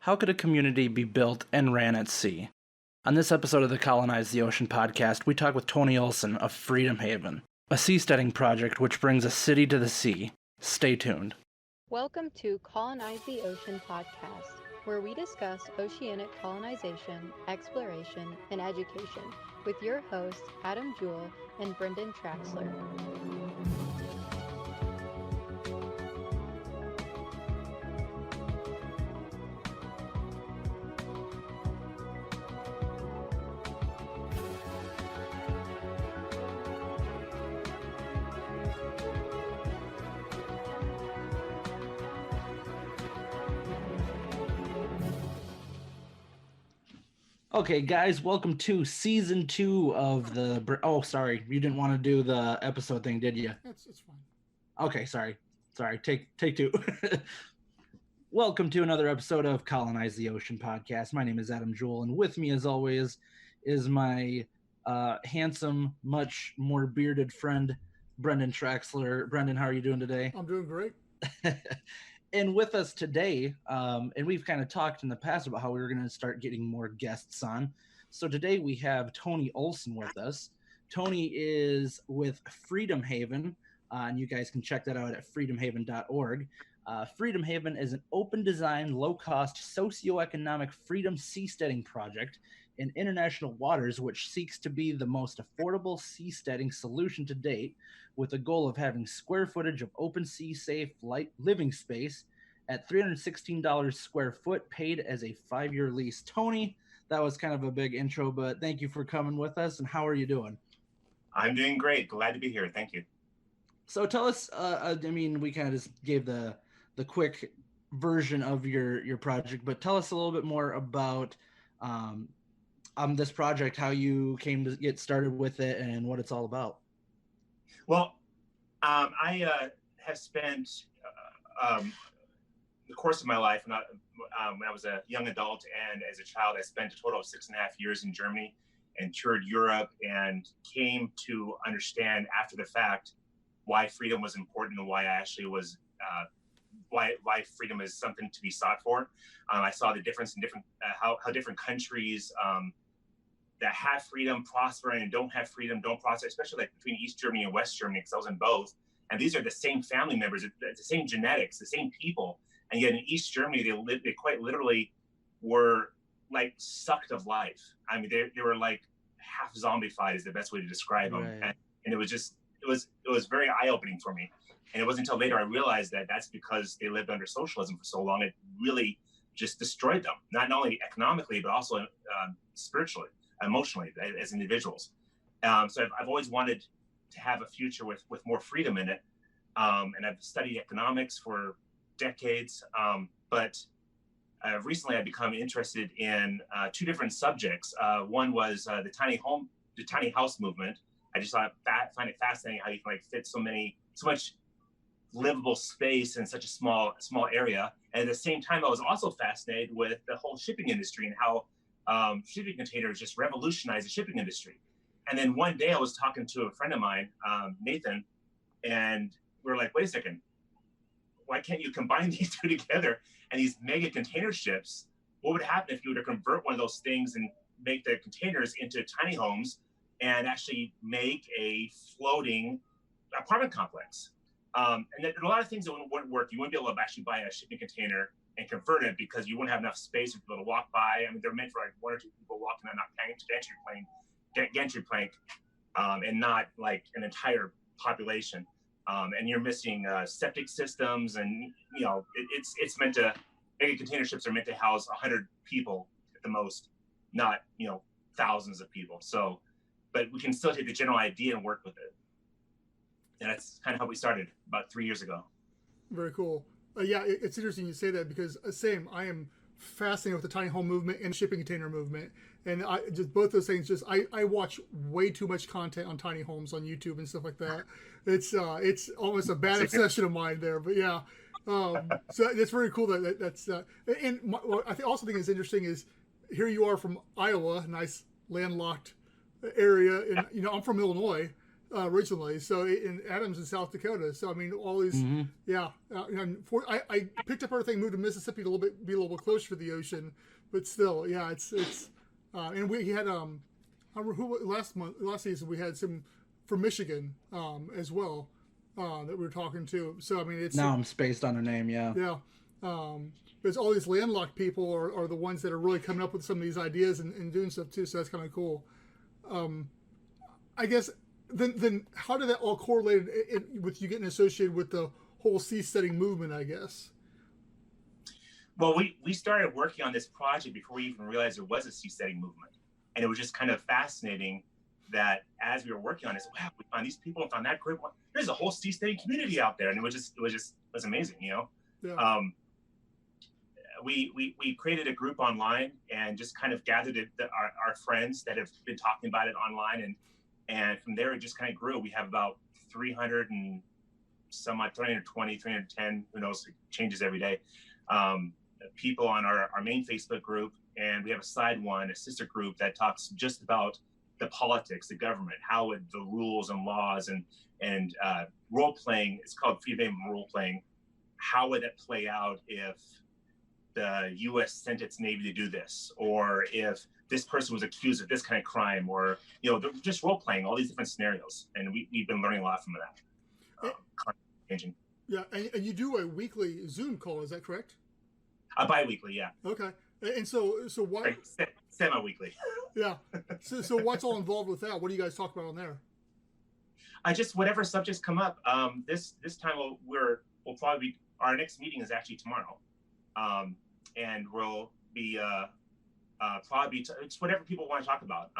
How could a community be built and ran at sea? On this episode of the Colonize the Ocean podcast, we talk with Tony Olsen of Freedomhaven, a seasteading project which brings a city to the sea. Stay tuned. Welcome to Colonize the Ocean podcast, where we discuss oceanic colonization, exploration, and education with your hosts Adam Jewell and Brendan Traxler. Okay, guys, welcome to Season 2 of the... Oh, sorry, you didn't want to do the episode thing, did you? It's fine. Okay, sorry, take two. Welcome to another episode of Colonize the Ocean podcast. My name is Adam Jewell, and with me, as always, is my handsome, much more bearded friend, Brendan Traxler. Brendan, how are you doing today? I'm doing great. And with us today, and we've kind of talked in the past about how we were going to start getting more guests on. So today we have Tony Olsen with us. Tony is with Freedomhaven, and you guys can check that out at freedomhaven.org. Freedomhaven is an open design, low-cost, socioeconomic freedom seasteading project in international waters which seeks to be the most affordable seasteading solution to date, with a goal of having square footage of open sea safe light living space at $316 square foot, paid as a 5-year lease. Tony, that was kind of a big intro, but thank you for coming with us. And how are you doing? I'm doing great. Glad to be here. Thank you. So tell us, we kind of just gave the quick version of your project, but tell us a little bit more about this project, how you came to get started with it and what it's all about. Well, I have spent the course of my life, when I was a young adult and as a child, I spent a total of 6.5 years in Germany and toured Europe, and came to understand after the fact why freedom was important and why I actually was why freedom is something to be sought for. I saw the difference in how different countries that have freedom prosper and don't have freedom don't prosper, especially like between East Germany and West Germany, because I was in both. And these are the same family members, the same genetics, the same people. And yet in East Germany, they quite literally were like sucked of life. I mean, they were like half zombified is the best way to describe them. Right. And it was very eye-opening for me. And it wasn't until later I realized that that's because they lived under socialism for so long. It really just destroyed them, not only economically, but also spiritually, emotionally, as individuals. So I've always wanted to have a future with more freedom in it. And I've studied economics for decades. But recently I've become interested in two different subjects. One was the tiny house movement. I just find it fascinating how you can fit so much livable space in such a small area. And at the same time, I was also fascinated with the whole shipping industry and how shipping containers just revolutionized the shipping industry. And then one day I was talking to a friend of mine, Nathan, and we were like, wait a second, why can't you combine these two together? And these mega container ships, what would happen if you were to convert one of those things and make the containers into tiny homes and actually make a floating apartment complex? And there are a lot of things that wouldn't work. You wouldn't be able to actually buy a shipping container and convert it because you wouldn't have enough space for people to walk by. I mean, they're meant for like 1 or 2 people walking on a gantry plank, and not like an entire population. And you're missing septic systems, and it's meant to, mega container ships are meant to house 100 people at the most, not thousands of people. So, but we can still take the general idea and work with it. And that's kind of how we started about 3 years ago. Very cool. Yeah, it's interesting you say that because I am fascinated with the tiny home movement and shipping container movement. And I just both those things. I watch way too much content on tiny homes on YouTube and stuff like that. It's almost a bad obsession of mine there. But yeah, so it's very cool that's. And what I also think is interesting is here you are from Iowa, nice landlocked area, and I'm from Illinois. originally. So in Adams in South Dakota. So I mean, all these, yeah. I picked up everything, moved to Mississippi to be a little bit closer to the ocean, but still, yeah, it's. And we had I remember last season we had some from Michigan as well that we were talking to. So I mean, it's now I'm spaced on her name. Yeah. Yeah. Because all these landlocked people are the ones that are really coming up with some of these ideas and doing stuff too. So that's kind of cool. I guess then how did that all correlate with you getting associated with the whole seasteading movement, I guess? Well, we started working on this project before we even realized there was a seasteading movement. And it was just kind of fascinating that as we were working on this, wow, we found these people and found that group. There's a whole seasteading community out there. And it was amazing, you know? Yeah. We created a group online and just kind of gathered our friends that have been talking about it online. And from there, it just kind of grew. We have about 300 and some odd, 320, 310, who knows, it changes every day. People on our main Facebook group, and we have a side one, a sister group that talks just about the politics, the government, how the rules and laws and role playing. It's called Freedomhaven role playing. How would it play out if the U.S. sent its Navy to do this, or if this person was accused of this kind of crime, or just role playing all these different scenarios, and we've been learning a lot from that. Changing. Yeah, and you do a weekly Zoom call, is that correct? Bi-weekly, yeah. Okay, and so what? Semi-weekly. Yeah. So what's all involved with that? What do you guys talk about on there? Just whatever subjects come up. This time we'll probably be, our next meeting is actually tomorrow, and we'll be probably it's whatever people want to talk about,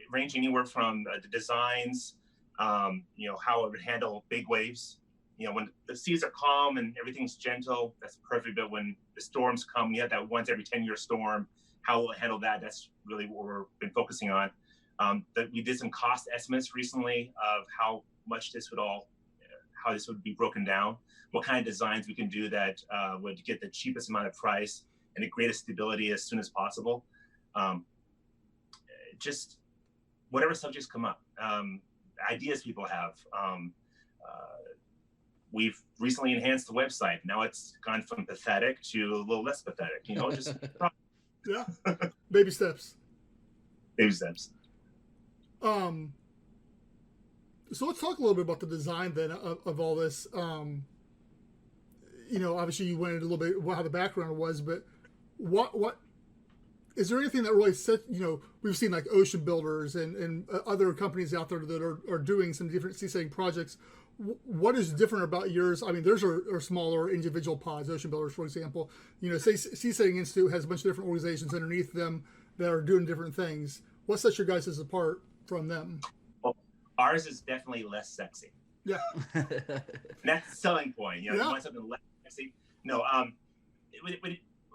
ranging anywhere from the designs, how it would handle big waves. When the seas are calm and everything's gentle, that's perfect. But when the storms come, you have that once every 10-year storm, how we'll handle that. That's really what we've been focusing on. That we did some cost estimates recently of how much how this would be broken down, what kind of designs we can do that would get the cheapest amount of price and the greatest stability as soon as possible. Just whatever subjects come up, ideas people have. We've recently enhanced the website. Now it's gone from pathetic to a little less pathetic, just yeah, baby steps. Baby steps. So let's talk a little bit about the design then of all this. Obviously you went into a little bit how the background was, but what is there anything that really set, we've seen like Ocean Builders and other companies out there that are doing some different seasteading projects. What is different about yours? I mean, theirs are smaller individual pods, Ocean Builders, for example. Seasteading Institute has a bunch of different organizations underneath them that are doing different things. What sets your guys apart from them? Well, ours is definitely less sexy. Yeah. And that's the selling point. You want something less sexy. No,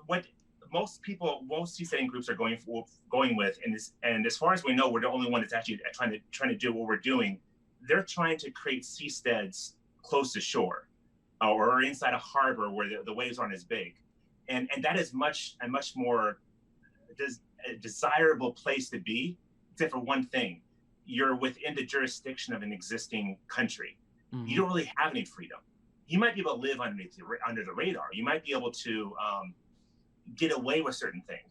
what most seasteading groups are going with, and as far as we know, we're the only one that's actually trying to do what we're doing. They're trying to create seasteads close to shore, or inside a harbor where the waves aren't as big, and that is a much more desirable place to be, except for one thing: you're within the jurisdiction of an existing country. Mm-hmm. You don't really have any freedom. You might be able to live under the radar. You might be able to get away with certain things.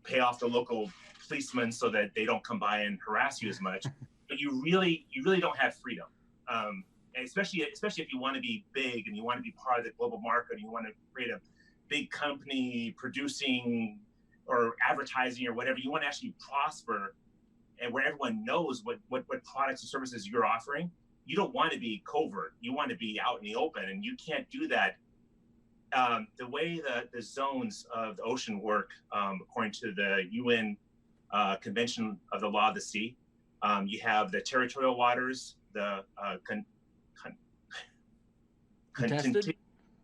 Pay off the local policemen so that they don't come by and harass you as much. But you really don't have freedom, and especially if you want to be big and you want to be part of the global market and you want to create a big company producing or advertising or whatever. You want to actually prosper, and where everyone knows what products and services you're offering. You don't want to be covert. You want to be out in the open, and you can't do that. The way the zones of the ocean work, according to the UN Convention of the Law of the Sea. You have the territorial waters, the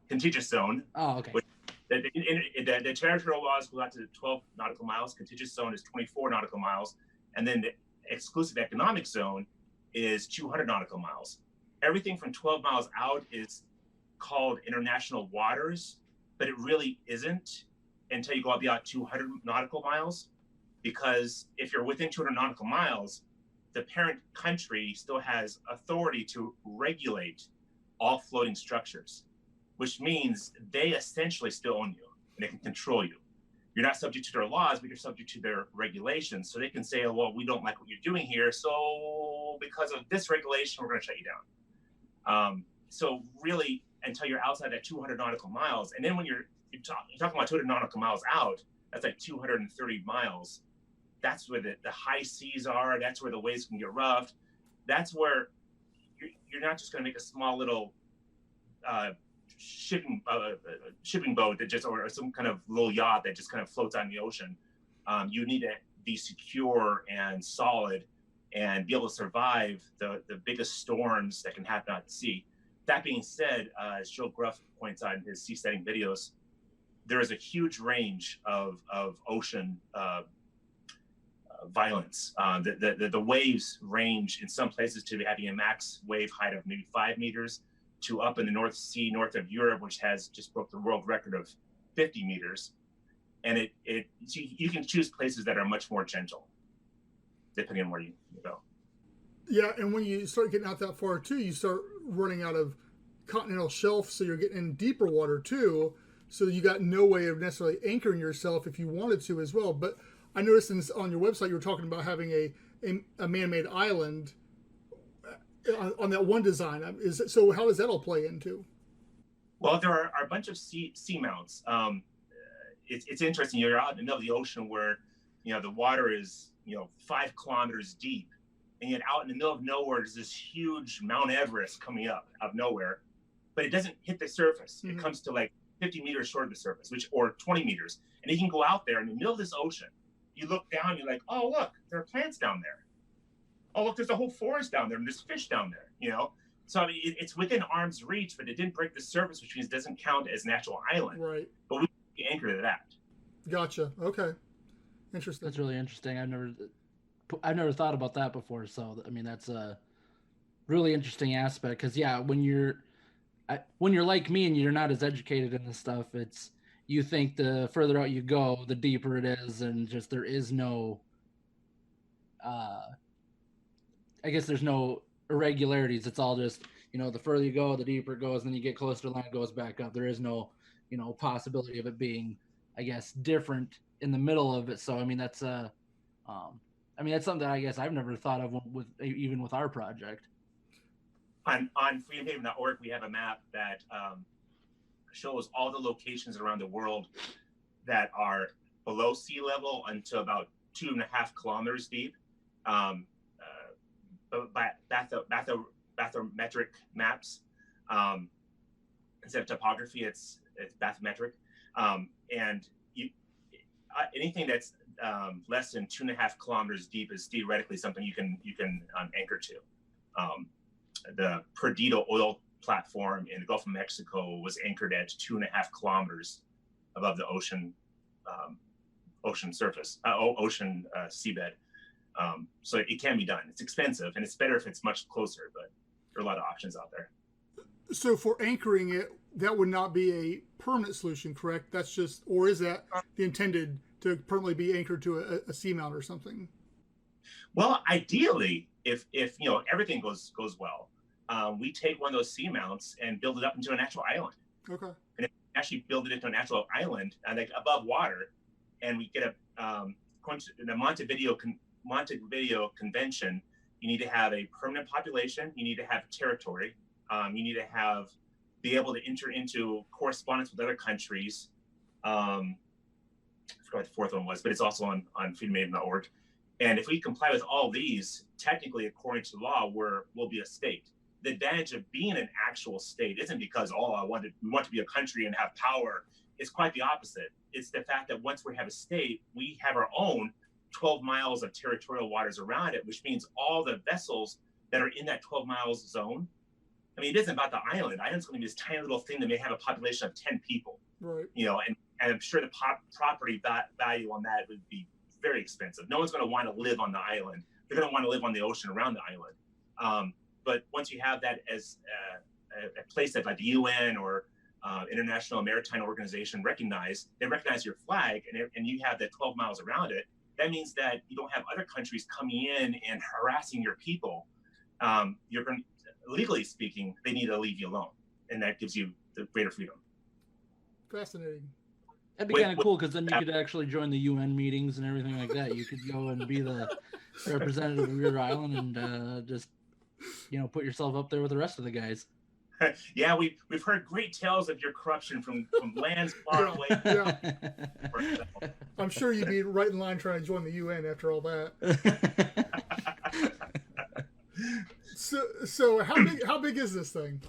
contiguous zone. Oh, okay. The territorial waters go out to 12 nautical miles. Contiguous zone is 24 nautical miles. And then the exclusive economic zone is 200 nautical miles. Everything from 12 miles out is called international waters, but it really isn't until you go beyond 200 nautical miles. Because if you're within 200 nautical miles, the parent country still has authority to regulate all floating structures, which means they essentially still own you and they can control you. You're not subject to their laws, but you're subject to their regulations. So they can say, oh, well, we don't like what you're doing here. So because of this regulation, we're going to shut you down. So really, until you're outside that 200 nautical miles, and then when you're talking about 200 nautical miles out, that's like 230 miles. That's where the high seas are. That's where the waves can get roughed. That's where you're not just going to make a small little shipping boat that just, or some kind of little yacht that just kind of floats out in the ocean. You need to be secure and solid and be able to survive the biggest storms that can happen out at sea. That being said, as Joe Gruff points out in his Seasteading videos, there is a huge range of ocean violence. The waves range in some places to having a max wave height of maybe 5 meters to up in the North Sea, north of Europe, which has just broke the world record of 50 meters. And you can choose places that are much more gentle, depending on where you go. Yeah, and when you start getting out that far too, you start running out of continental shelf, so you're getting in deeper water too. So you got no way of necessarily anchoring yourself if you wanted to as well. But I noticed on your website you were talking about having a man-made island on that one design. So how does that all play into? Well, there are a bunch of sea mounts. It's interesting. You're out in the middle of the ocean where the water is 5 kilometers deep. And yet out in the middle of nowhere, there's this huge Mount Everest coming up out of nowhere, but it doesn't hit the surface. Mm-hmm. It comes to like 50 meters short of the surface, or 20 meters. And you can go out there in the middle of this ocean. You look down, you're like, oh, look, there are plants down there. Oh, look, there's a whole forest down there, and there's fish down there, So I mean, it's within arm's reach, but it didn't break the surface, which means it doesn't count as an actual island. Right. But we can anchor to that. Gotcha. Okay. Interesting. That's really interesting. I've never thought about that before. So, I mean, that's a really interesting aspect because, yeah, when you're like me and you're not as educated in this stuff, you think the further out you go, the deeper it is. And just, there is no, I guess there's no irregularities. It's all just, the further you go, the deeper it goes. And then you get closer to land, it goes back up. There is no, possibility of it being, I guess, different in the middle of it. So, I mean, that's that's something that I guess I've never thought of even with our project. On freedomhaven.org, we have a map that shows all the locations around the world that are below sea level until about 2.5 kilometers deep. Bathymetric maps. Instead of topography, it's bathymetric. And anything that's less than 2.5 kilometers deep is theoretically something you can anchor to. The Perdido oil platform in the Gulf of Mexico was anchored at 2.5 kilometers above the ocean surface, ocean seabed. So it can be done. It's expensive, and it's better if it's much closer, but there are a lot of options out there. So for anchoring it, that would not be a permanent solution, correct? That's just, or is that the intended to permanently be anchored to a seamount or something? Well, ideally, if everything goes well, we take one of those seamounts and build it up into an actual island. Okay. And if we actually build it into an actual island, like above water, and we get according to the Montevideo Convention, you need to have a permanent population. You need to have territory. You need to be able to enter into correspondence with other countries. I forgot what the fourth one was, but it's also on freedomhaven.org. And if we comply with all these, technically, according to law, we'll be a state. The advantage of being an actual state isn't because, we want to be a country and have power. It's quite the opposite. It's the fact that once we have a state, we have our own 12 miles of territorial waters around it, which means all the vessels that are in that 12 miles zone. I mean, it isn't about the island. The island's going to be this tiny little thing that may have a population of 10 people. Right. And I'm sure the property value on that would be very expensive. No one's going to want to live on the island. They're going to want to live on the ocean around the island. But once you have that as a place that like the UN or International Maritime Organization they recognize your flag, and you have that 12 miles around it, that means that you don't have other countries coming in and harassing your people. You're going, legally speaking, they need to leave you alone, and that gives you the greater freedom. Fascinating. That'd be kind of cool, because then you could actually join the UN meetings and everything like that. You could go and be the representative of your island and just, put yourself up there with the rest of the guys. Yeah, we've heard great tales of your corruption from lands far away. Yeah. I'm sure you'd be right in line trying to join the UN after all that. So how big is this thing?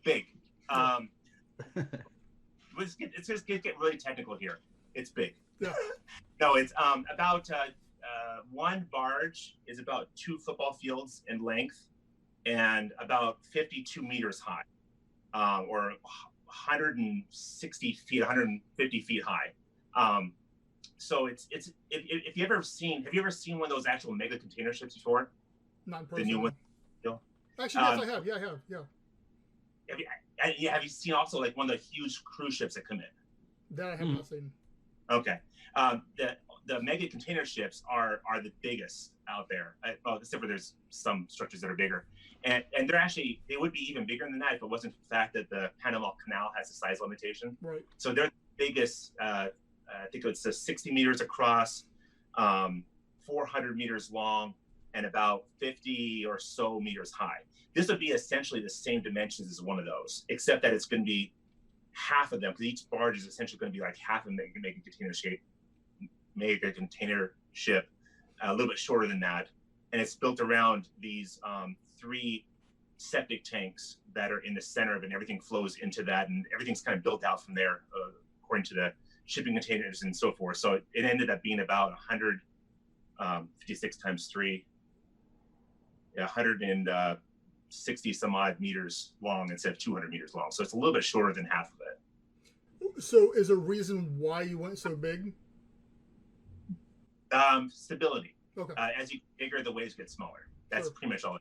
Big. Let's just get really technical here. It's big. Yeah. No, it's about one barge is about 2 football fields in length and about 52 meters high, or 160 feet, 150 feet high. So it's if you have you ever seen one of those actual mega container ships before? Not in person. The new one. Actually, yes, I have. Yeah, I have. Yeah. Have you seen also like one of the huge cruise ships that come in? That I have not seen. Okay. The mega container ships are the biggest out there. Well, except for there's some structures that are bigger, and they would be even bigger than that if it wasn't for the fact that the Panama Canal has a size limitation. Right. So they're the biggest. I think it's 60 meters across, 400 meters long, and about 50 or so meters high. This would be essentially the same dimensions as one of those, except that it's going to be half of them, because each barge is essentially going to be like half of them that you can make a container ship, a little bit shorter than that. And it's built around these 3 septic tanks that are in the center of it, and everything flows into that, and everything's kind of built out from there, according to the shipping containers and so forth. So it ended up being about 156 times 3, 160 some odd meters long instead of 200 meters long. So it's a little bit shorter than half of it. So is there a reason why you went so big? Stability. Okay. As you get bigger, the waves get smaller. That's pretty much all.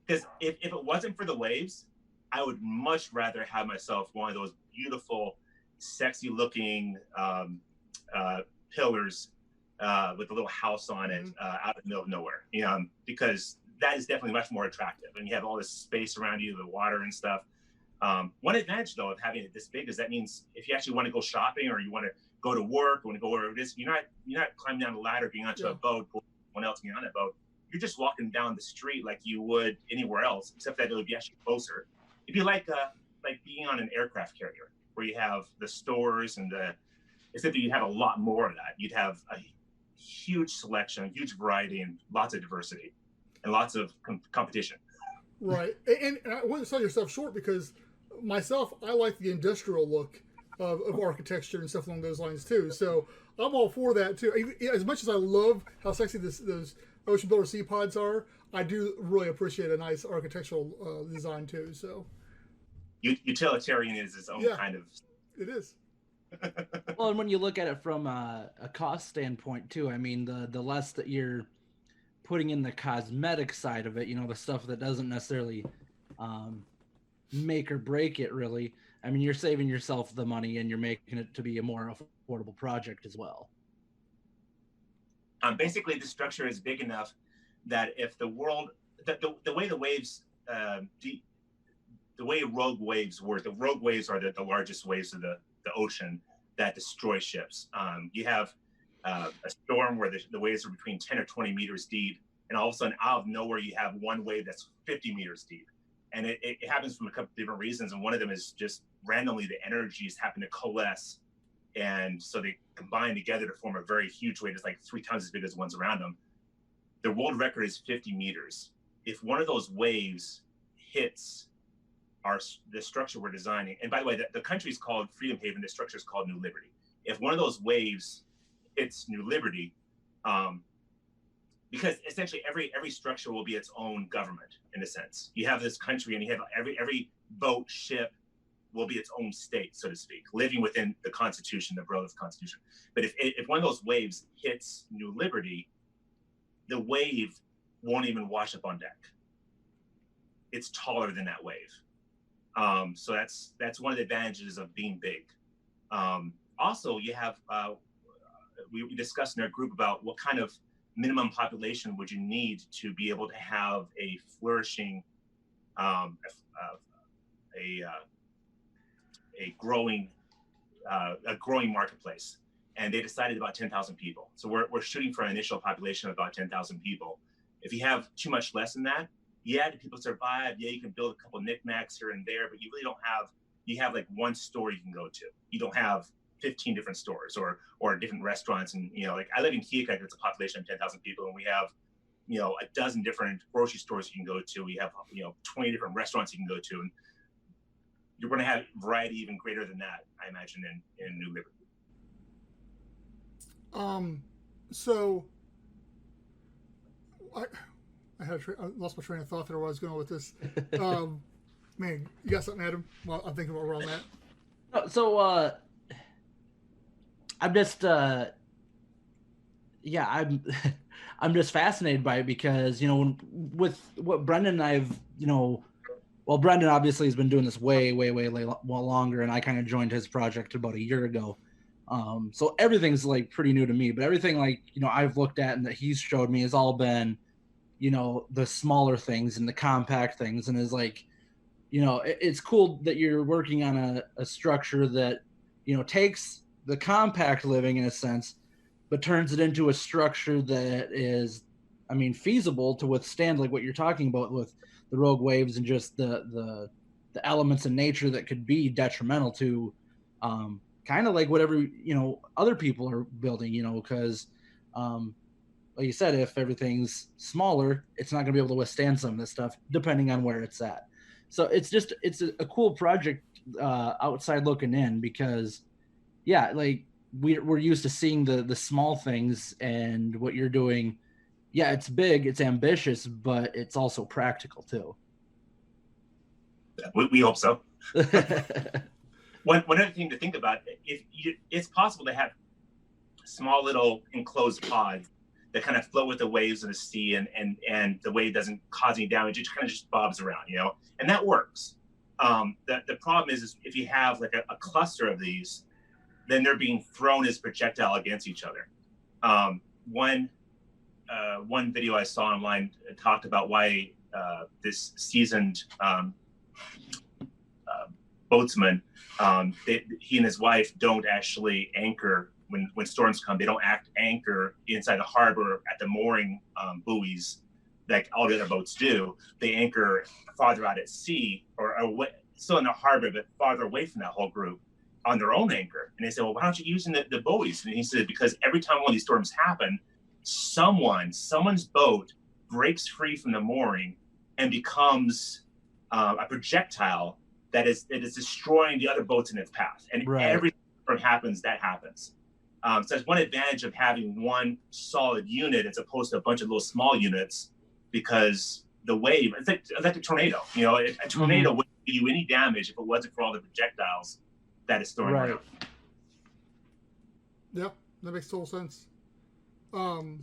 Because if it wasn't for the waves, I would much rather have myself one of those beautiful, sexy looking pillars with a little house on it out in the middle of nowhere. Because that is definitely much more attractive, and you have all this space around you, the water and stuff. One advantage, though, of having it this big is that means if you actually want to go shopping, or you want to go to work, or want to go wherever it is, you're not climbing down a ladder, getting onto a boat, someone else getting on a boat. You're just walking down the street like you would anywhere else, except that it would be actually closer. It'd be like being on an aircraft carrier, where you have the stores and except that you have a lot more of that. You'd have a huge selection, a huge variety, and lots of diversity, and lots of competition. Right. And I wouldn't sell yourself short, because myself, I like the industrial look of architecture and stuff along those lines too. So I'm all for that too. As much as I love how sexy those Ocean Builder Sea Pods are, I do really appreciate a nice architectural design too. So utilitarian is its own kind of. It is. Well, and when you look at it from a cost standpoint too, I mean, the less that you're putting in the cosmetic side of it, the stuff that doesn't necessarily make or break it really. I mean, you're saving yourself the money, and you're making it to be a more affordable project as well. Basically, the structure is big enough that if the world, the way the waves, the way rogue waves work, the rogue waves are the largest waves of the ocean that destroy ships. You have a storm where the waves are between 10 or 20 meters deep, and all of a sudden, out of nowhere, you have one wave that's 50 meters deep. And it happens from a couple different reasons, and one of them is just randomly the energies happen to coalesce, and so they combine together to form a very huge wave that's like 3 times as big as the ones around them. The world record is 50 meters. If one of those waves hits the structure we're designing, and by the way, the country's called Freedomhaven, the structure is called New Liberty. If one of those waves hits New Liberty, because essentially every structure will be its own government in a sense. You have this country, and you have every boat, ship will be its own state, so to speak, living within the Constitution, the umbrella of the Constitution. But if one of those waves hits New Liberty, the wave won't even wash up on deck. It's taller than that wave. So that's one of the advantages of being big. Also, you have we discussed in our group about what kind of minimum population would you need to be able to have a flourishing, a growing marketplace. And they decided about 10,000 people. So we're shooting for an initial population of about 10,000 people. If you have too much less than that, yeah, do people survive? Yeah, you can build a couple of knickknacks here and there, but you really don't have, you have like one store you can go to. You don't have 15 different stores or different restaurants. And, you know, like I live in Keokuk, it's a population of 10,000 people, and we have, you know, a dozen different grocery stores you can go to. We have, you know, 20 different restaurants you can go to. And you're going to have variety even greater than that, I imagine, in New Liberty. So I lost my train of thought there where I was going with this. Man, you got something, Adam? Well, I'm thinking about where I'm at. So, I'm just, I'm just fascinated by it because, you know, with what Brendan and I've, you know, well, Brendan obviously has been doing this way longer, and I kind of joined his project about a year ago. So everything's like pretty new to me, but everything like, you know, I've looked at and that he's showed me has all been, you know, the smaller things and the compact things, and is like, you know, it's cool that you're working on a structure that, you know, takes the compact living in a sense, but turns it into a structure that is, I mean, feasible to withstand like what you're talking about with the rogue waves and just the elements in nature that could be detrimental to, kind of like whatever, you know, other people are building, you know, because like you said, if everything's smaller, it's not going to be able to withstand some of this stuff depending on where it's at. So it's a cool project outside looking in, because yeah, like we're used to seeing the small things, and what you're doing, yeah, it's big, it's ambitious, but it's also practical too. We hope so. One other thing to think about, it's possible to have small little enclosed pods that kind of float with the waves of the sea, and the wave doesn't cause any damage. It kind of just bobs around, you know, and that works. The problem is if you have like a cluster of these, then they're being thrown as projectile against each other. One video I saw online talked about why this seasoned boatsman, he and his wife don't actually anchor when storms come. They don't anchor inside the harbor at the mooring buoys like all the other boats do. They anchor farther out at sea, or still in the harbor, but farther away from that whole group on their own anchor. And they said, well, why aren't you using the buoys? And he said, because every time one of these storms happen, someone's boat breaks free from the mooring and becomes a projectile that is destroying the other boats in its path. And every storm happens, that happens. So that's one advantage of having one solid unit as opposed to a bunch of little small units, because the wave, it's like a tornado. You know, a tornado wouldn't do you any damage if it wasn't for all the projectiles that is throwing around. Yeah, that makes total sense. Not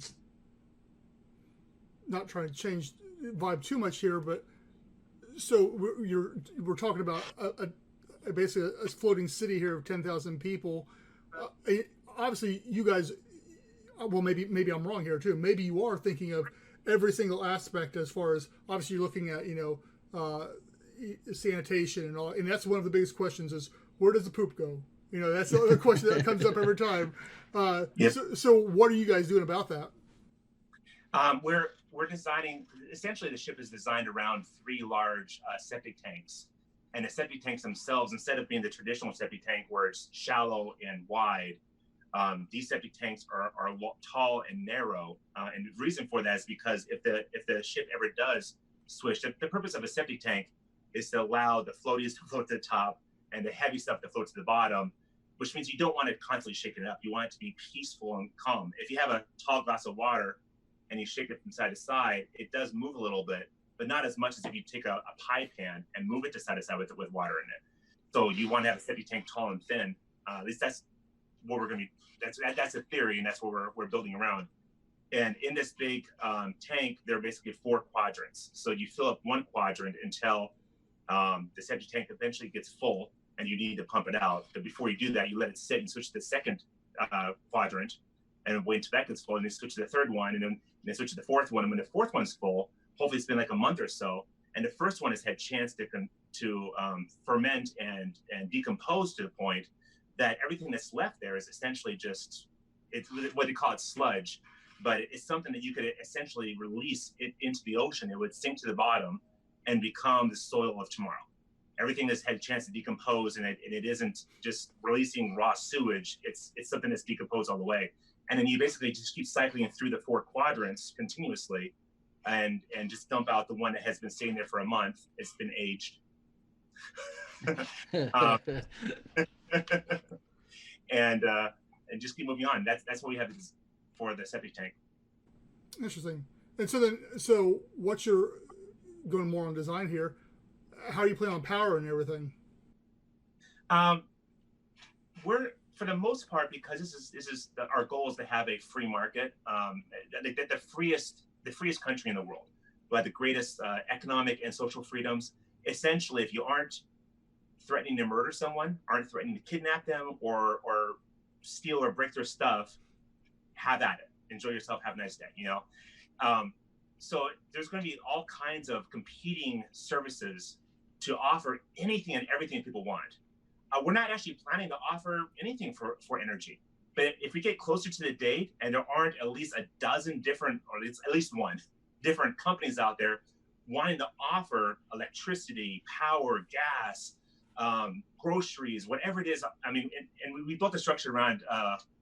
trying to change vibe too much here, but so we're talking about basically a floating city here of 10,000 people. Obviously, you guys, well, maybe I'm wrong here too. Maybe you are thinking of every single aspect, as far as obviously you're looking at, you know, sanitation and all, and that's one of the biggest questions is, where does the poop go? You know, that's the other question that comes up every time. So what are you guys doing about that? We're designing, essentially the ship is designed around 3 large septic tanks. And the septic tanks themselves, instead of being the traditional septic tank where it's shallow and wide, these septic tanks are tall and narrow. And the reason for that is because if the ship ever does switch, the purpose of a septic tank is to allow the floaties to float to the top and the heavy stuff to float to the bottom, which means you don't want to constantly shake it up. You want it to be peaceful and calm. If you have a tall glass of water and you shake it from side to side, it does move a little bit, but not as much as if you take a pie pan and move it to side with water in it. So you want to have a septic tank tall and thin. At least that's what we're going to be. That's a theory, and that's what we're building around. And in this big tank, there are basically 4 quadrants. So you fill up one quadrant until the septic tank eventually gets full, and you need to pump it out. But before you do that, you let it sit and switch to the second quadrant, and wait until that gets full, and they switch to the third one, and then they switch to the fourth one, and when the fourth one's full, hopefully it's been like a month or so, and the first one has had chance to ferment and decompose to the point that everything that's left there is essentially just, it's what they call it, sludge, but it's something that you could essentially release it into the ocean. It would sink to the bottom and become the soil of tomorrow. Everything that's had a chance to decompose, and it isn't just releasing raw sewage, it's something that's decomposed all the way. And then you basically just keep cycling it through the 4 quadrants continuously, and just dump out the one that has been sitting there for a month. It's been aged. And just keep moving on. That's what we have for the septic tank. Interesting. And so what's your, going more on design here, how do you plan on power and everything? We're, for the most part, because this is our goal is to have a free market, the freest country in the world, who have the greatest economic and social freedoms. Essentially, if you aren't threatening to murder someone, aren't threatening to kidnap them or steal or break their stuff, have at it. Enjoy yourself. Have a nice day. So there's going to be all kinds of competing services to offer anything and everything people want. We're not actually planning to offer anything for energy. But if we get closer to the date and there aren't at least a dozen different, or at least one, different companies out there wanting to offer electricity, power, gas, groceries, whatever it is. I mean, and we built a structure around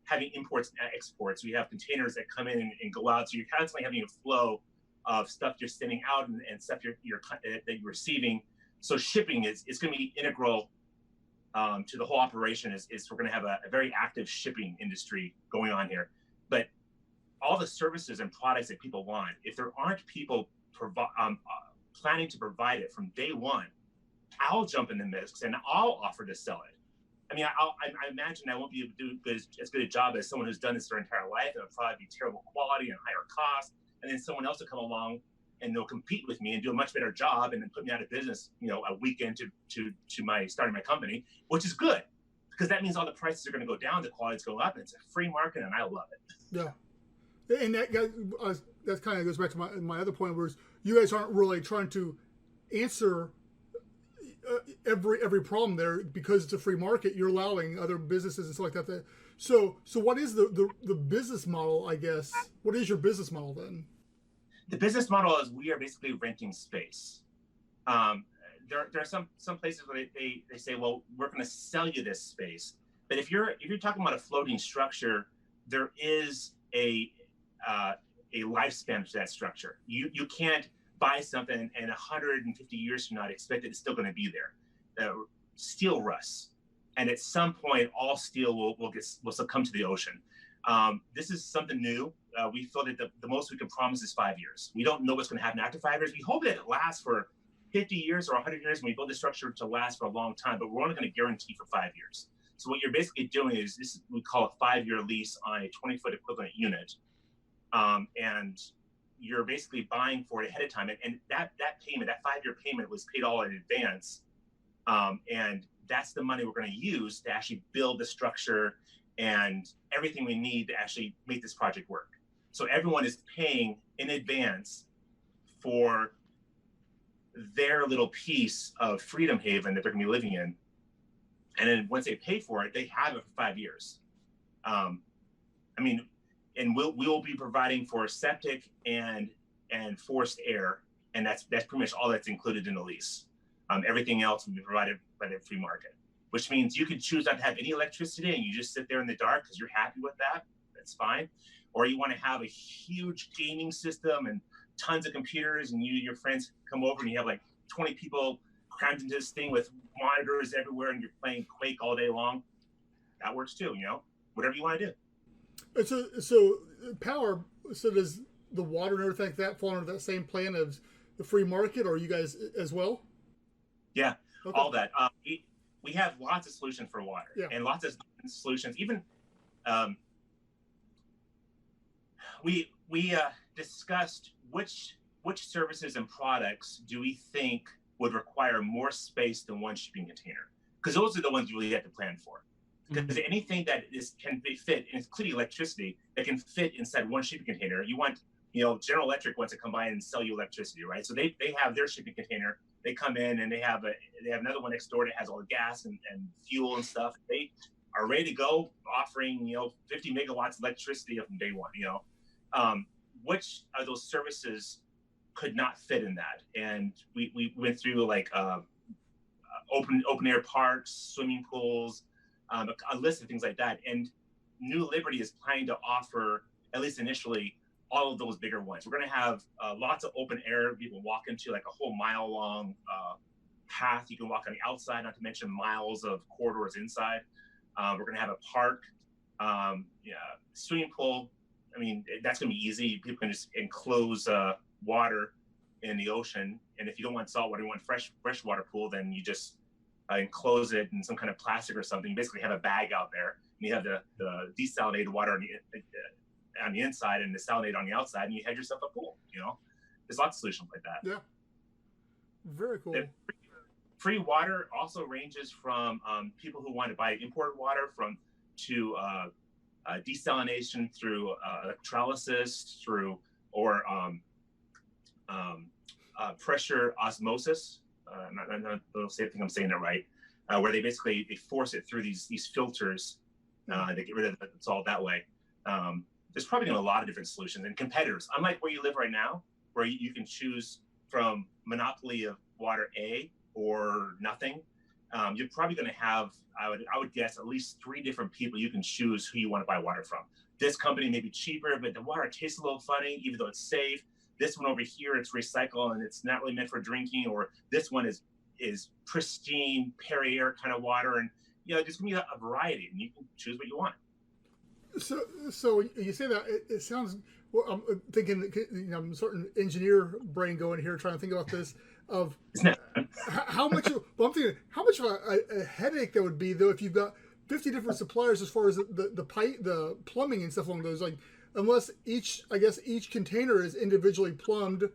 having imports and exports. We have containers that come in and go out. So you're constantly having a flow of stuff you're sending out and stuff that you're receiving. So shipping is going to be integral to the whole operation. Is we're going to have a very active shipping industry going on here. But all the services and products that people want, if there aren't people planning to provide it from day one, I'll jump in the mix and I'll offer to sell it. I mean, I imagine I won't be able to do as good a job as someone who's done this their entire life. It'll probably be terrible quality and higher cost. And then someone else will come along and they'll compete with me and do a much better job and then put me out of business, a week into starting my company, which is good because that means all the prices are going to go down, the quality's go up, and it's a free market, and I love it. Yeah, and that kind of goes back to my other point, where you guys aren't really trying to answer every problem there because it's a free market. You're allowing other businesses and stuff like that. So what is the business model, I guess? What is your business model then? The business model is we are basically renting space. There are some places where they say, well, we're going to sell you this space. But if you're talking about a floating structure, there is a lifespan to that structure. You can't buy something and 150 years from now expect it's still going to be there. Steel rusts, and at some point, all steel will succumb to the ocean. This is something new. We feel that the most we can promise is 5 years. We don't know what's going to happen after 5 years. We hope that it lasts for 50 years or 100 years, and we build the structure to last for a long time, but we're only going to guarantee for 5 years. So what you're basically doing is we call a 5-year lease on a 20-foot equivalent unit. And you're basically buying for it ahead of time. And that payment, that 5-year payment was paid all in advance. And that's the money we're going to use to actually build the structure and everything we need to actually make this project work. So everyone is paying in advance for their little piece of Freedomhaven that they're going to be living in. And then once they pay for it, they have it for 5 years. And we'll be providing for septic and forced air, and that's pretty much all that's included in the lease. Everything else will be provided by the free market, which means you can choose not to have any electricity and you just sit there in the dark because you're happy with that. That's fine. Or you want to have a huge gaming system and tons of computers, and you and your friends come over and you have like 20 people crammed into this thing with monitors everywhere, and you're playing Quake all day long. That works too, whatever you want to do. So power, so does the water and everything like that fall under that same plan as the free market, or you guys as well? Yeah, okay. All that. We have lots of solutions for water, and lots of solutions. Even we discussed which services and products do we think would require more space than one shipping container, because those are the ones you really have to plan for. Because anything that can be fit, including electricity, that can fit inside one shipping container, you want, General Electric wants to come by and sell you electricity, right? So they have their shipping container. They come in and they have another one next door that has all the gas and fuel and stuff. They are ready to go, offering 50 megawatts of electricity from day one. Which of those services could not fit in that? And we went through like open air parks, swimming pools, a list of things like that. And New Liberty is planning to offer, at least initially, all of those bigger ones. We're going to have lots of open air people walk into, like a whole mile long path you can walk on the outside, not to mention miles of corridors inside. We're going to have a park, swimming pool. I mean, that's going to be easy. People can just enclose water in the ocean. And if you don't want salt water, you want freshwater pool, then you just enclose it in some kind of plastic or something. You basically have a bag out there, and you have the desalinated water on the inside and desalinate on the outside, and you had yourself a pool. There's lots of solutions like that. Yeah, very cool. Free water also ranges from people who want to buy imported water to desalination through electrolysis or pressure osmosis. I don't think I'm saying that right. Where they force it through these filters to get rid of the salt that way. There's probably a lot of different solutions and competitors. Unlike where you live right now, where you can choose from monopoly of water A or nothing, you're probably going to have, I would guess, at least 3 different people you can choose who you want to buy water from. This company may be cheaper, but the water tastes a little funny, even though it's safe. This one over here, it's recycled and it's not really meant for drinking. Or this one is pristine Perrier kind of water, and there's going to be a variety, and you can choose what you want. So you say that it sounds. Well, I'm thinking, I'm certain engineer brain going here, trying to think about this. Of how much? Well, I'm thinking how much of a headache that would be, though, if you've got 50 different suppliers as far as the pipe, the plumbing and stuff along those. Like, unless each container is individually plumbed,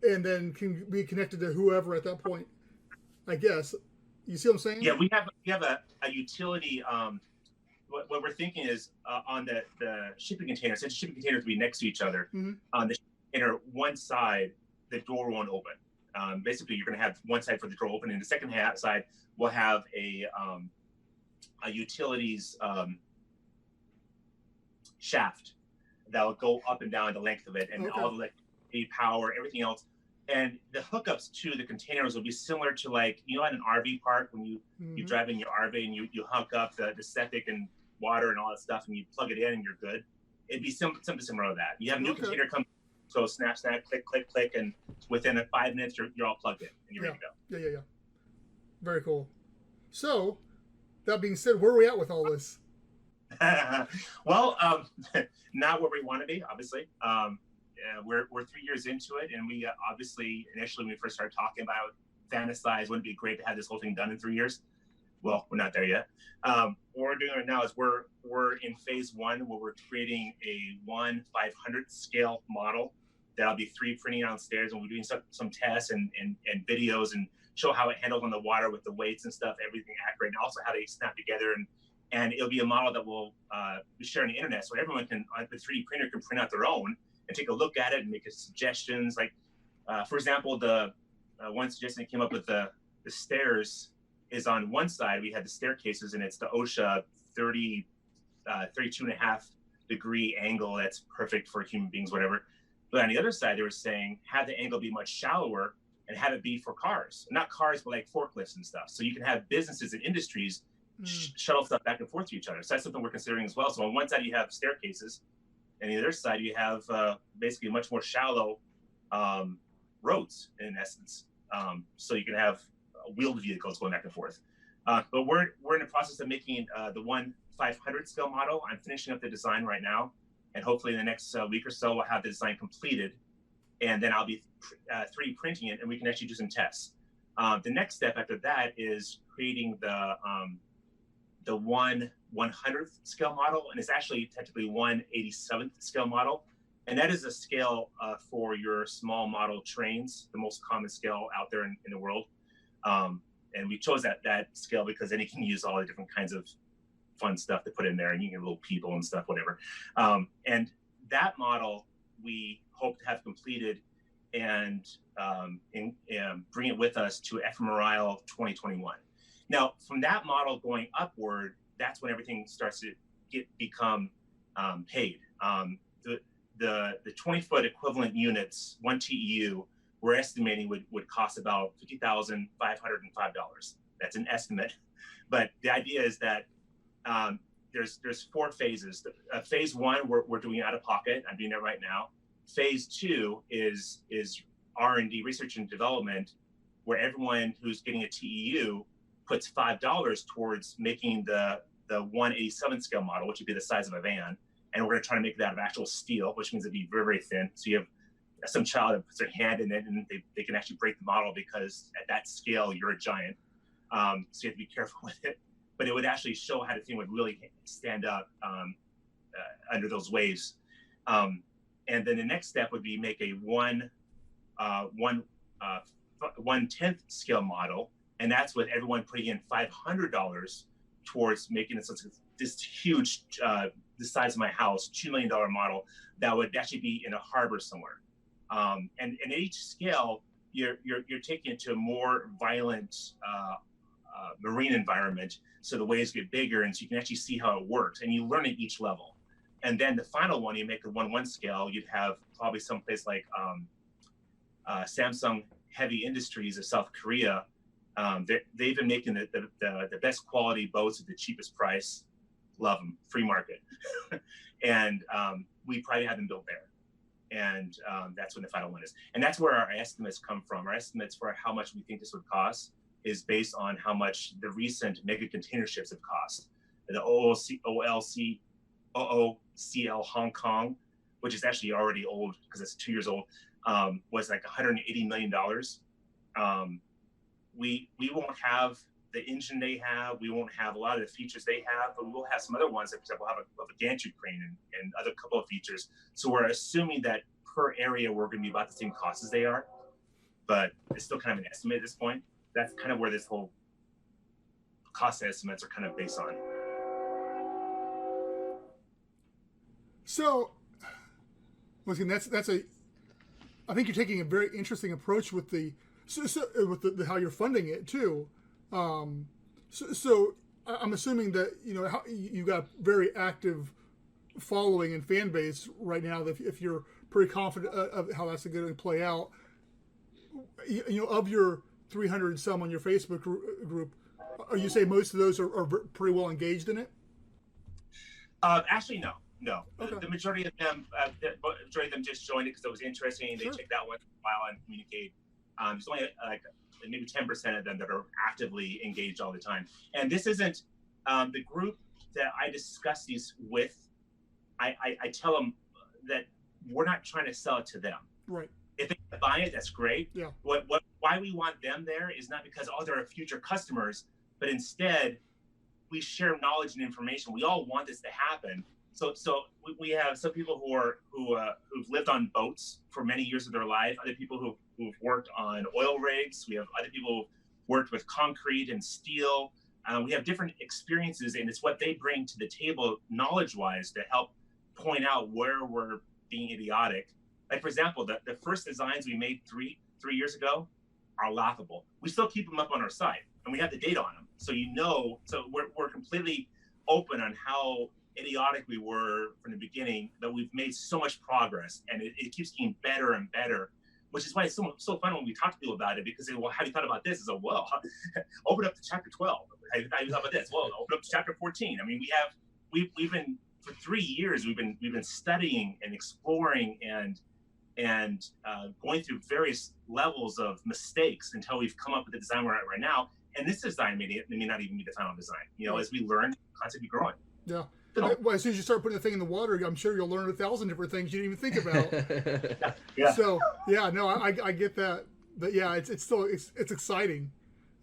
and then can be connected to whoever at that point. I guess. You see what I'm saying? Yeah, we have a utility. What we're thinking is on the shipping container, since shipping containers will be next to each other, on the container, one side, the door won't open. Basically, you're going to have one side for the door open, and the second side will have a utilities shaft that will go up and down the length of it, and all the electricity, power, everything else. And the hookups to the containers will be similar to, like, at an RV park when you drive in your RV and you hook up the septic and water and all that stuff, and you plug it in and you're good. It'd be something similar to that. You have a new container come, so snap, click, click, click, and within 5 minutes you're all plugged in and you're ready to go. Yeah. Very cool. So, that being said, where are we at with all this? Well, not where we want to be, obviously. We're 3 years into it, and we obviously initially when we first started talking about fantasize, wouldn't it be great to have this whole thing done in 3 years? Well, we're not there yet. What we're doing right now is we're in phase 1 where we're creating a 1/500 scale model that I'll be 3D printing downstairs, and we're doing some tests and videos and show how it handles on the water with the weights and stuff, everything accurate, and also how they snap together. And it'll be a model that will be shared on the internet, so everyone can, on the 3D printer, can print out their own and take a look at it and make suggestions. Like, for example, the one suggestion that came up with the stairs is on one side, we had the staircases, and it's the OSHA 32.5 degree angle that's perfect for human beings, whatever. But on the other side, they were saying have the angle be much shallower and have it be for cars. Not cars, but like forklifts and stuff. So you can have businesses and industries shuttle stuff back and forth to each other. So that's something we're considering as well. So on one side, you have staircases, and the other side, you have basically much more shallow roads, in essence. So you can have wheeled vehicles going back and forth. But we're in the process of making the 1/500 scale model. I'm finishing up the design right now, and hopefully in the next week or so, we'll have the design completed, and then I'll be 3D printing it, and we can actually do some tests. The next step after that is creating the 1/100th scale model, and it's actually technically 1/87th scale model. And that is a scale for your small model trains, the most common scale out there in the world. And we chose that scale because then you can use all the different kinds of fun stuff to put in there, and you can get little people and stuff, whatever. And that model we hope to have completed and bring it with us to fMRIAL 2021. Now, from that model going upward, that's when everything starts to become paid. The 20-foot equivalent units, 1 TEU, we're estimating would cost about $50,505. That's an estimate, but the idea is that there's 4 phases. Phase 1 we're doing out of pocket. I'm doing it right now. Phase 2 is R&D, research and development, where everyone who's getting a TEU puts $5 towards making the 1/87 scale model, which would be the size of a van. And we're going to try to make that out of actual steel, which means it'd be very, very thin. So you have some child that puts their hand in it and they can actually break the model, because at that scale, you're a giant. So you have to be careful with it. But it would actually show how the thing would really stand up under those waves. And then the next step would be make a 1/10th scale model. And that's with everyone putting in $500 towards making this huge, the size of my house, $2 million model that would actually be in a harbor somewhere. And at each scale, you're taking it to a more violent marine environment, so the waves get bigger, and so you can actually see how it works, and you learn at each level. And then the final one, you make a 1/1 scale, you'd have probably someplace like Samsung Heavy Industries of South Korea. They've been making the best quality boats at the cheapest price. Love them, free market. And we probably have them built there. And that's when the final one is. And that's where our estimates come from. Our estimates for how much we think this would cost is based on how much the recent mega container ships have cost. The OOCL Hong Kong, which is actually already old because it's 2 years old, was like $180 million. We won't have the engine they have. We won't have a lot of the features they have, but we will have some other ones. Like, for example, we'll have a gantry crane and other couple of features. So we're assuming that per area, we're going to be about the same cost as they are, but it's still kind of an estimate at this point. That's kind of where this whole cost estimates are kind of based on. So, once again, that's a. I think you're taking a very interesting approach with the how you're funding it too. So I'm assuming that you got a very active following and fan base right now. If you're pretty confident of how that's going to play out, of your 300 and some on your Facebook group, are you saying most of those are pretty well engaged in it? Actually, no. Okay. The majority of them, just joined it because it was interesting. They checked out once in a while and communicate. There's only like maybe 10% of them that are actively engaged all the time. And this isn't the group that I discuss these with. I tell them that we're not trying to sell it to them. Right. If they buy it, that's great. Yeah. Why we want them there is not because they're future customers, but instead we share knowledge and information. We all want this to happen. So we have some people who've lived on boats for many years of their life. Other people who've worked on oil rigs. We have other people who've worked with concrete and steel. We have different experiences, and it's what they bring to the table knowledge-wise to help point out where we're being idiotic. Like, for example, the first designs we made three years ago are laughable. We still keep them up on our site, and we have the data on them. So so we're completely open on how idiotic we were from the beginning, but we've made so much progress, and it keeps getting better and better, which is why it's so fun when we talk to people about it, because they say, well, have you thought about this? It's well, open up to chapter 12. Have you thought about this? Well, open up to chapter 14. I mean, we've been for 3 years, we've been studying and exploring and going through various levels of mistakes until we've come up with the design we're at right now. And this design may not even be the final design. As we learn, the concept be growing. Yeah. Well, as soon as you start putting the thing in the water, I'm sure you'll learn 1,000 different things you didn't even think about. Yeah. So yeah, no, I get that, but yeah, it's still exciting.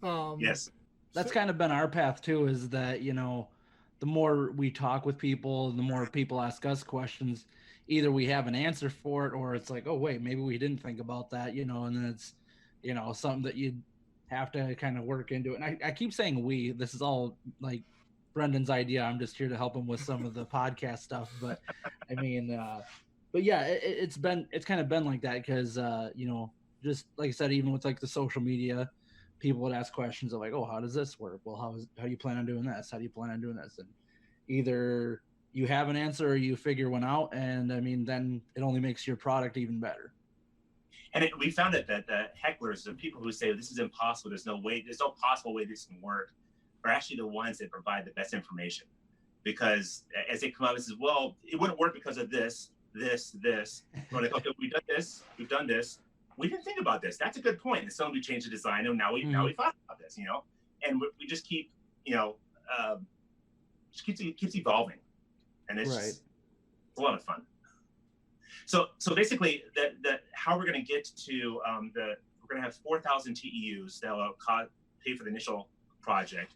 Yes. That's kind of been our path too. Is that the more we talk with people, the more people ask us questions. Either we have an answer for it, or it's like, oh wait, maybe we didn't think about that. And then it's something that you have to kind of work into it. And I keep saying we. This is all like Brendan's idea. I'm just here to help him with some of the podcast stuff. But I mean, but yeah, it's kind of been like that because you know, just like I said, even with like the social media, people would ask questions of like, oh, how does this work? Well, how do you plan on doing this? How do you plan on doing this? And either you have an answer or you figure one out, and I mean, then it only makes your product even better. And we found that the hecklers, the people who say this is impossible, there's no possible way this can work, are actually the ones that provide the best information. Because as they come out and says, well, it wouldn't work because of this. We're like, okay, we've done this. We didn't think about this. That's a good point. And so we changed the design, and now we thought about this, you know. And we just keep, you know, keeps evolving, and it's right. It's a lot of fun. So basically, the how we're going to get to we're going to have 4,000 TEUs that will pay for the initial project,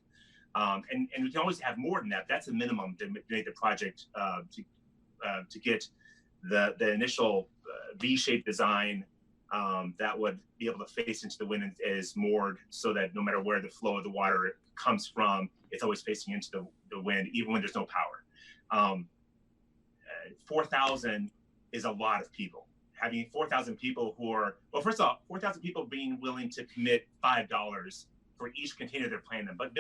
and we can always have more than that. That's the minimum to make the project to get the initial V-shaped design that would be able to face into the wind and is moored, so that no matter where the flow of the water comes from, it's always facing into the wind, even when there's no power. 4,000 is a lot of people. Having 4,000 people who are, well, first of all, 4,000 people being willing to commit $5 for each container they're planning them, but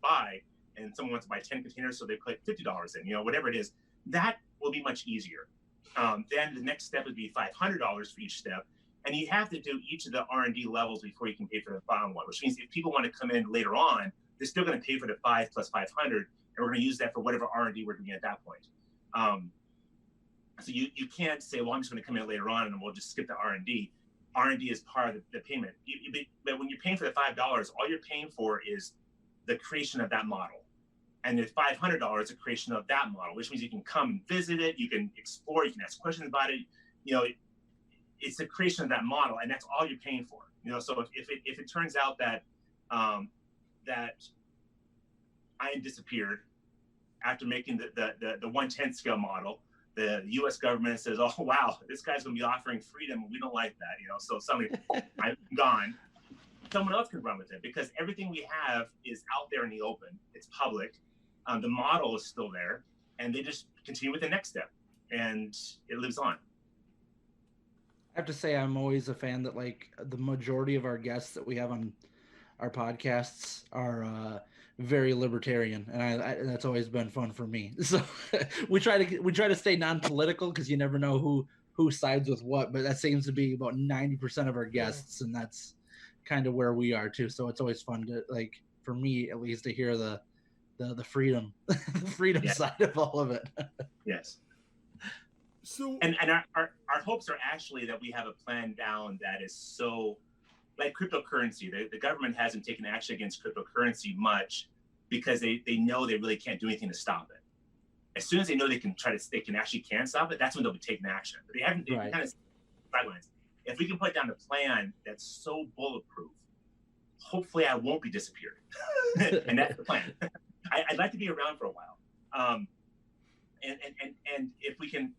buy, and someone wants to buy 10 containers, so they put $50 in, you know, whatever it is, that will be much easier. Then the next step would be $500 for each step. And you have to do each of the R&D levels before you can pay for the final one, which means if people want to come in later on, they're still going to pay for the 5 plus 500, and we're going to use that for whatever R&D we're doing at that point. So you can't say, well, I'm just going to come in later on and we'll just skip the R&D. R&D is part of the payment. But when you're paying for the $5, all you're paying for is the creation of that model. And the $500 is the creation of that model, which means you can come and visit it, you can explore, you can ask questions about it. You know, it's the creation of that model, and that's all you're paying for. You know, so if it turns out that that iron disappeared after making the 1/10 scale model, the U.S. government says, "Oh wow, this guy's going to be offering freedom, and we don't like that." You know, so I'm gone. Someone else can run with it, because everything we have is out there in the open. It's public. The model is still there, and they just continue with the next step, and it lives on. I have to say, I'm always a fan that like the majority of our guests that we have on our podcasts are very libertarian, and that's always been fun for me. So we try to stay non-political, because you never know who sides with what, but that seems to be about 90% of our guests, and that's kind of where we are too. So it's always fun to, like, for me at least, to hear the freedom the freedom side of all of it. Yes. So and our hopes are actually that we have a plan down that is so, like cryptocurrency. The government hasn't taken action against cryptocurrency much, because they know they really can't do anything to stop it. As soon as they know they can actually stop it, that's when they'll be taking action. But they haven't. Right. Kind of sidelines. If we can put down a plan that's so bulletproof, hopefully I won't be disappeared. And that's the plan. I'd like to be around for a while. And if we can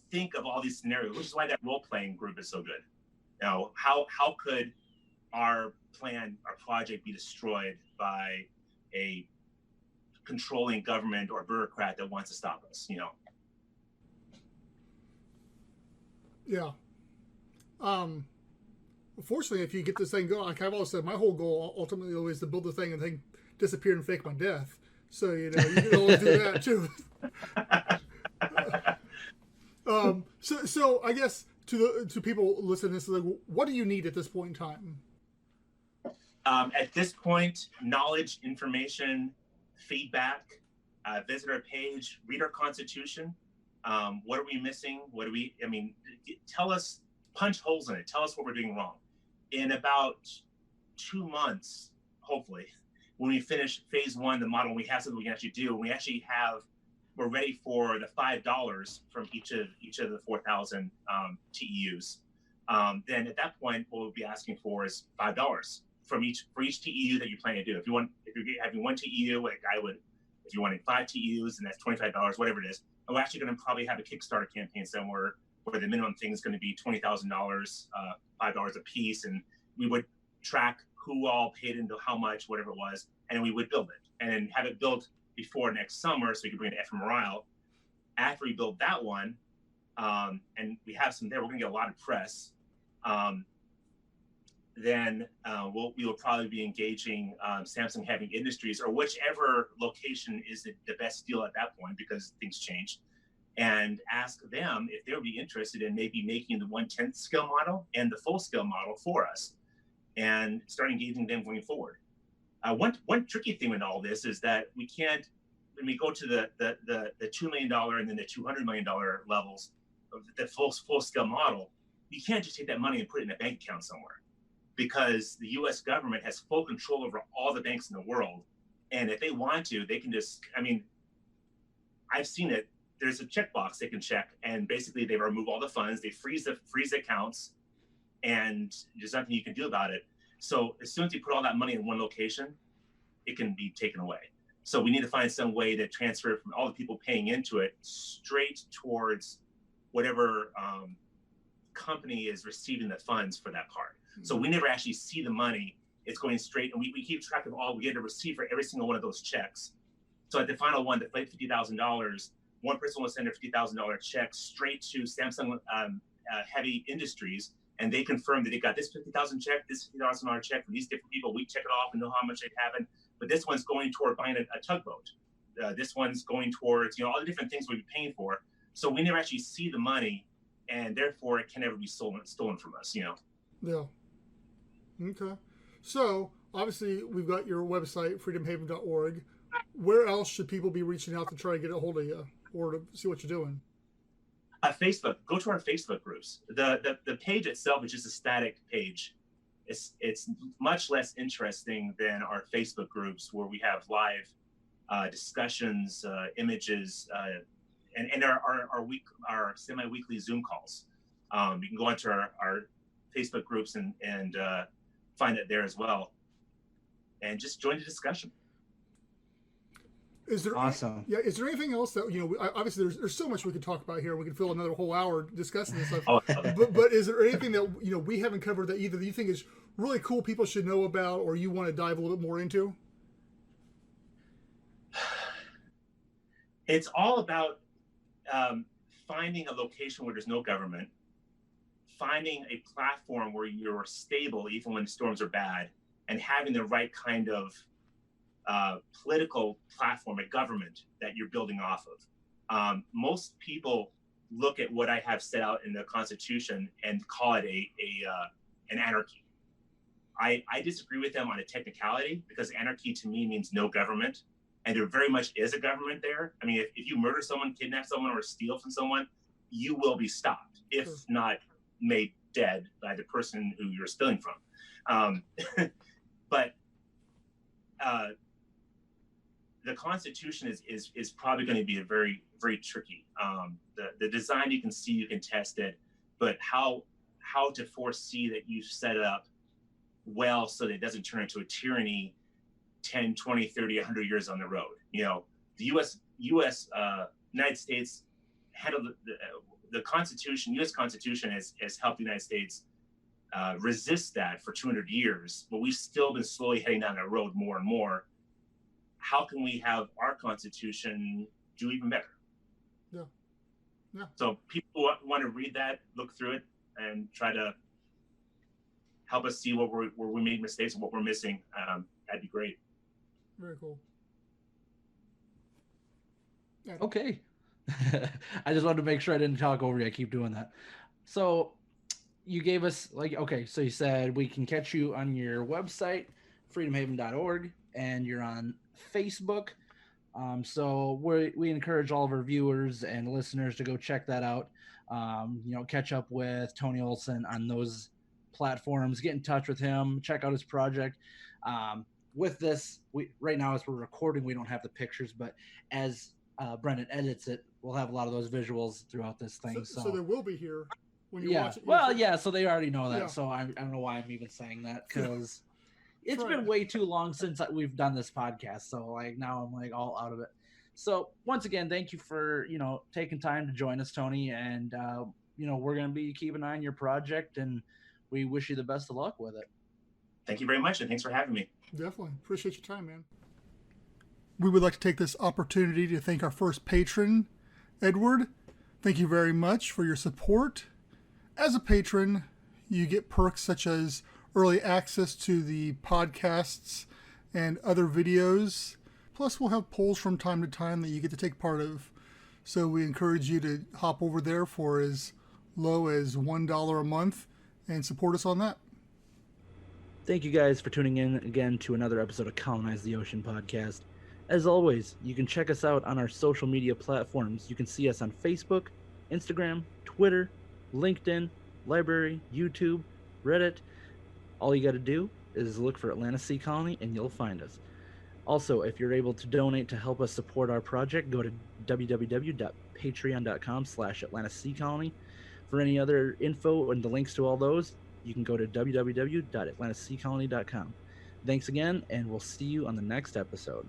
think of all these scenarios, which is why that role-playing group is so good. Now, how could our project be destroyed by a controlling government or bureaucrat that wants to stop us, you know? Yeah. Fortunately, if you get this thing going, like I've always said, my whole goal ultimately is to build the thing and then disappear and fake my death. So, you know, you can always do that too. So I guess to people listening to this, like, what do you need at this point in time? At this point, knowledge, information, feedback, visit our page, read our Constitution. What are we missing? Tell us, punch holes in it. Tell us what we're doing wrong. In about 2 months, hopefully, when we finish phase 1, the model, we have something we can actually do. We're ready for the $5 from each of the 4,000 TEUs. Then at that point, what we'll be asking for is $5 for each TEU that you plan to do. If you're having 1 TEU, like if you're wanting 5 TEUs, and that's $25, whatever it is. And we're actually going to probably have a Kickstarter campaign somewhere where the minimum thing is going to be $20,000, $5 a piece, and we would track who all paid into how much, whatever it was, and then we would build it and then have it built before next summer so we could bring it to ephemeral. After we build that one, and we have some there, we're gonna get a lot of press. Then we will probably be engaging Samsung Heavy Industries or whichever location is the best deal at that point, because things change, and ask them if they would be interested in maybe making the 1/10 scale model and the full scale model for us, and start engaging them going forward. One tricky thing with all this is that we can't, when we go to the $2 million and then the $200 million levels of the full scale model, you can't just take that money and put it in a bank account somewhere, because the U.S. government has full control over all the banks in the world. And if they want to, they can just, I mean, I've seen it. There's a checkbox they can check, and basically they remove all the funds, they freeze the accounts, and there's nothing you can do about it. So as soon as you put all that money in one location, it can be taken away. So we need to find some way to transfer it from all the people paying into it straight towards whatever company is receiving the funds for that part. So we never actually see the money. It's going straight, and we keep track of all. We get a receipt for every single one of those checks. So at the final one, the $50,000, one person will send a $50,000 check straight to Samsung Heavy Industries, and they confirm that they got this $50,000 check, this $50,000 check from these different people. We check it off and know how much they have. But this one's going toward buying a tugboat. This one's going towards, all the different things we'd be paying for. So we never actually see the money, and therefore it can never be stolen from us. Yeah. Okay. So obviously we've got your website, freedomhaven.org. Where else should people be reaching out to try to get a hold of you or to see what you're doing? Facebook. Go to our Facebook groups. The page itself is just a static page. It's much less interesting than our Facebook groups, where we have live discussions, images, and our semi-weekly Zoom calls. You can go onto our Facebook groups and find it there as well, and just join the discussion. Is there awesome? Yeah. Is there anything else that obviously there's so much we could talk about here. We could fill another whole hour discussing this stuff. But is there anything that we haven't covered that either you think is really cool, people should know about, or you want to dive a little bit more into? It's all about finding a location where there's no government, finding a platform where you're stable even when storms are bad, and having the right kind of political platform, a government that you're building off of. Most people look at what I have set out in the Constitution and call it an anarchy. I disagree with them on a technicality, because anarchy to me means no government, and there very much is a government there. I mean, if you murder someone, kidnap someone, or steal from someone, you will be stopped, if not made dead by the person who you're stealing from. But the Constitution is probably going to be a very, very tricky. The design, you can see, you can test it, but how to foresee that you set it up well so that it doesn't turn into a tyranny 10, 20, 30, 100 years on the road. The United States handled the Constitution. U.S. Constitution has helped the United States resist that for 200 years, but we've still been slowly heading down that road more and more. How can we have our Constitution do even better? Yeah. So people want to read that, look through it, and try to help us see where we made mistakes and what we're missing. That'd be great. Very cool. Yeah. Okay. I just wanted to make sure I didn't talk over you. I keep doing that. So you gave us so you said we can catch you on your website, freedomhaven.org, and you're on Facebook. So we encourage all of our viewers and listeners to go check that out. Catch up with Tony Olsen on those platforms, get in touch with him, check out his project. With this, right now as we're recording, we don't have the pictures, but as Brendan edits it, we'll have a lot of those visuals throughout this thing. So there will be here when you watch it. Well, yeah, so they already know that. Yeah. So I don't know why I'm even saying that, because it's been way too long since we've done this podcast. So now I'm all out of it. So once again, thank you for, taking time to join us, Tony. And, we're going to be keeping an eye on your project, and we wish you the best of luck with it. Thank you very much, and thanks for having me. Definitely. Appreciate your time, man. We would like to take this opportunity to thank our first patron, Edward. Thank you very much for your support. As a patron, you get perks such as early access to the podcasts and other videos. Plus, we'll have polls from time to time that you get to take part of. So we encourage you to hop over there for as low as $1 a month and support us on that. Thank you guys for tuning in again to another episode of Colonize the Ocean podcast. As always, you can check us out on our social media platforms. You can see us on Facebook, Instagram, Twitter, LinkedIn, Library, YouTube, Reddit. All you got to do is look for Atlantis Sea Colony and you'll find us. Also, if you're able to donate to help us support our project, go to www.patreon.com/Atlantis Sea Colony. For any other info and the links to all those, you can go to www.atlantisseacolony.com. Thanks again, and we'll see you on the next episode.